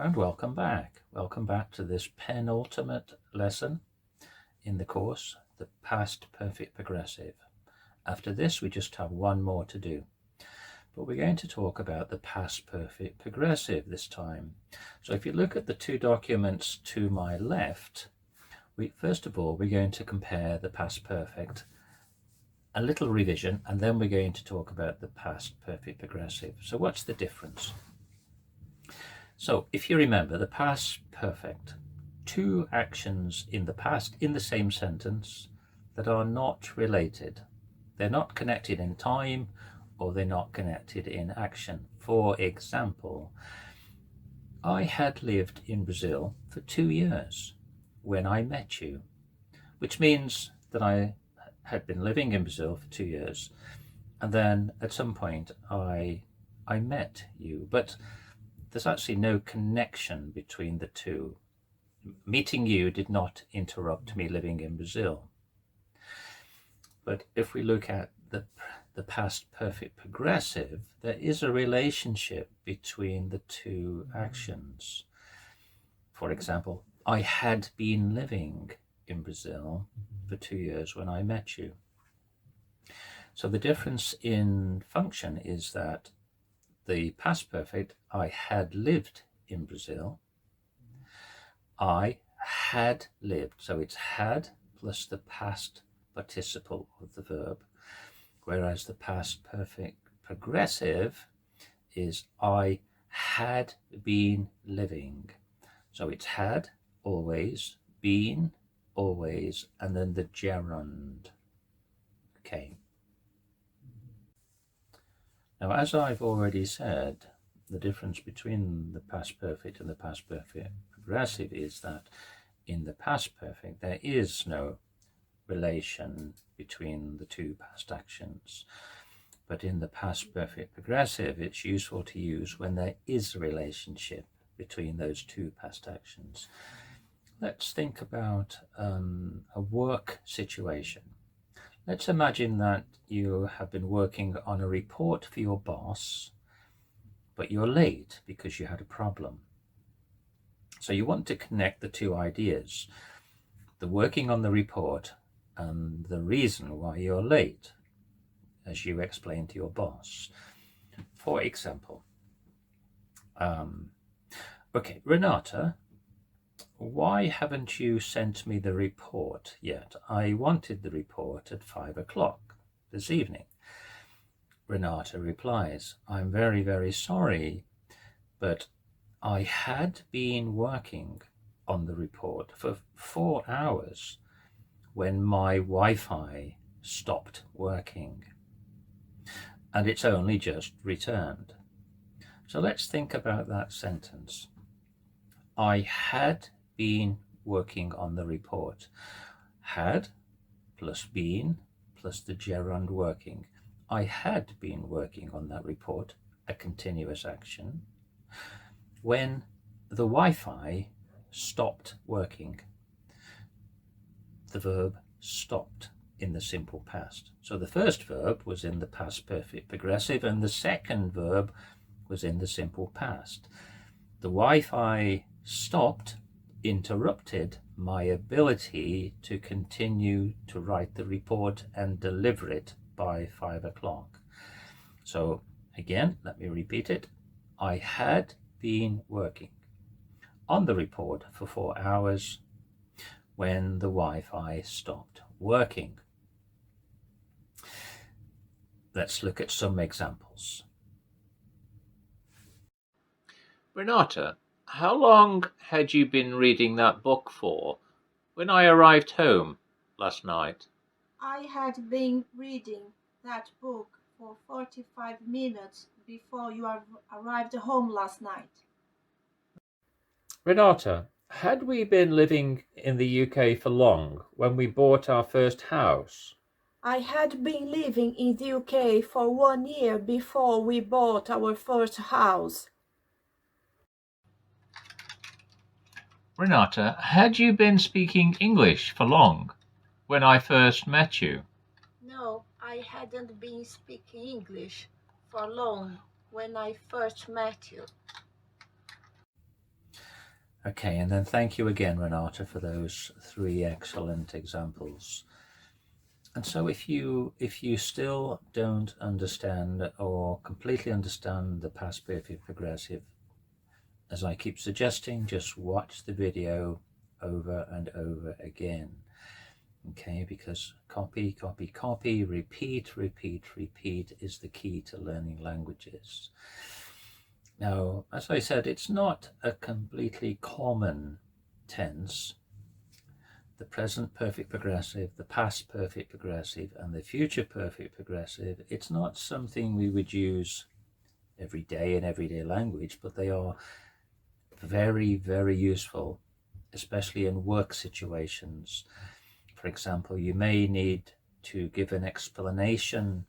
And welcome back. Welcome back to this penultimate lesson in the course, the past perfect progressive. After this, we just have one more to do. But we're going to talk about the past perfect progressive this time. So if you look at the two documents to my left, first of all, we're going to compare the past perfect, a little revision, and then we're going to talk about the past perfect progressive. So what's the difference? So if you remember the past perfect, two actions in the past in the same sentence that are not related. They're not connected in time or they're not connected in action. For example, I had lived in Brazil for 2 years when I met you, which means that I had been living in Brazil for 2 years, and then at some point I met you, but there's actually no connection between the two. Meeting you did not interrupt me living in Brazil. But if we look at the past perfect progressive, there is a relationship between the two actions. For example, I had been living in Brazil for 2 years when I met you. So the difference in function is that the past perfect, I had lived in Brazil. I had lived. So it's had plus the past participle of the verb. Whereas the past perfect progressive is I had been living. So it's had, always, been, always, and then the gerund. Okay. Now, as I've already said, the difference between the past perfect and the past perfect progressive is that in the past perfect, there is no relation between the two past actions. But in the past perfect progressive, it's useful to use when there is a relationship between those two past actions. Let's think about a work situation. Let's imagine that you have been working on a report for your boss, but you're late because you had a problem. So you want to connect the two ideas, the working on the report and the reason why you're late, as you explain to your boss. For example, okay, Renata, why haven't you sent me the report yet? I wanted the report at 5 o'clock this evening. Renata replies, I'm very, very sorry, but I had been working on the report for 4 hours when my Wi-Fi stopped working, and it's only just returned. So let's think about that sentence. I had been working on the report. Had plus been plus the gerund working. I had been working on that report, a continuous action, when the Wi-Fi stopped working. The verb stopped in the simple past. So the first verb was in the past perfect progressive and the second verb was in the simple past. The Wi-Fi stopped, interrupted my ability to continue to write the report and deliver it by 5 o'clock. So again, let me repeat it. I had been working on the report for 4 hours when the Wi-Fi stopped working. Let's look at some examples. Renata, how long had you been reading that book for when I arrived home last night? I had been reading that book for 45 minutes before you arrived home last night. Renata, had we been living in the UK for long when we bought our first house? I had been living in the UK for 1 year before we bought our first house. Renata, had you been speaking English for long when I first met you? No, I hadn't been speaking English for long when I first met you. Okay, and then thank you again, Renata, for those 3 excellent examples. And so if you still don't understand or completely understand the past perfect progressive, as I keep suggesting, just watch the video over and over again. Okay, because copy, copy, copy, repeat, repeat, repeat is the key to learning languages. Now, as I said, it's not a completely common tense. The present perfect progressive, the past perfect progressive, and the future perfect progressive, it's not something we would use every day in everyday language, but they are very, very useful, especially in work situations. For example, you may need to give an explanation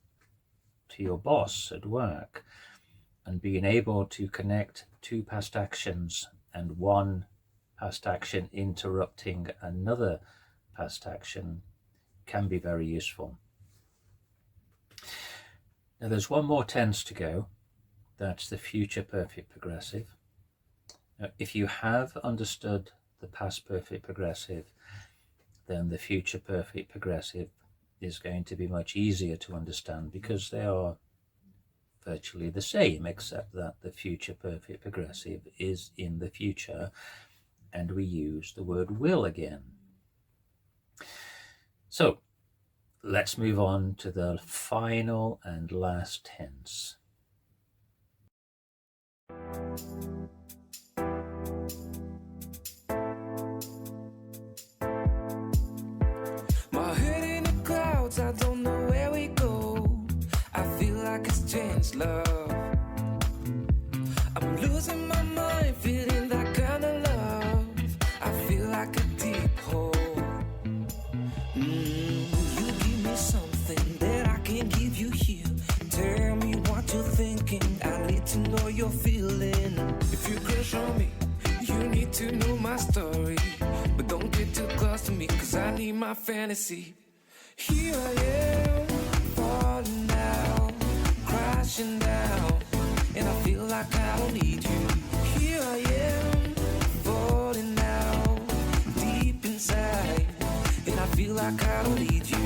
to your boss at work, and being able to connect 2 past actions and 1 past action interrupting another past action can be very useful. Now there's one more tense to go. That's the future perfect progressive. Now, if you have understood the past perfect progressive, then the future perfect progressive is going to be much easier to understand, because they are virtually the same, except that the future perfect progressive is in the future and we use the word will again. So let's move on to the final and last tense. My head in the clouds, I don't know where we go. I feel like it's changed, love. I'm losing my mind, feeling that kind of love. I feel like a deep hole. You give me something that I can't give you here. Tell me what you're thinking, I need to know you're feeling. If you crush on me, you need to know my story. But don't get too close to me, cause I need my fantasy. Here I am, falling down, crashing down, and I feel like I don't need you. Here I am, falling down, deep inside, and I feel like I don't need you.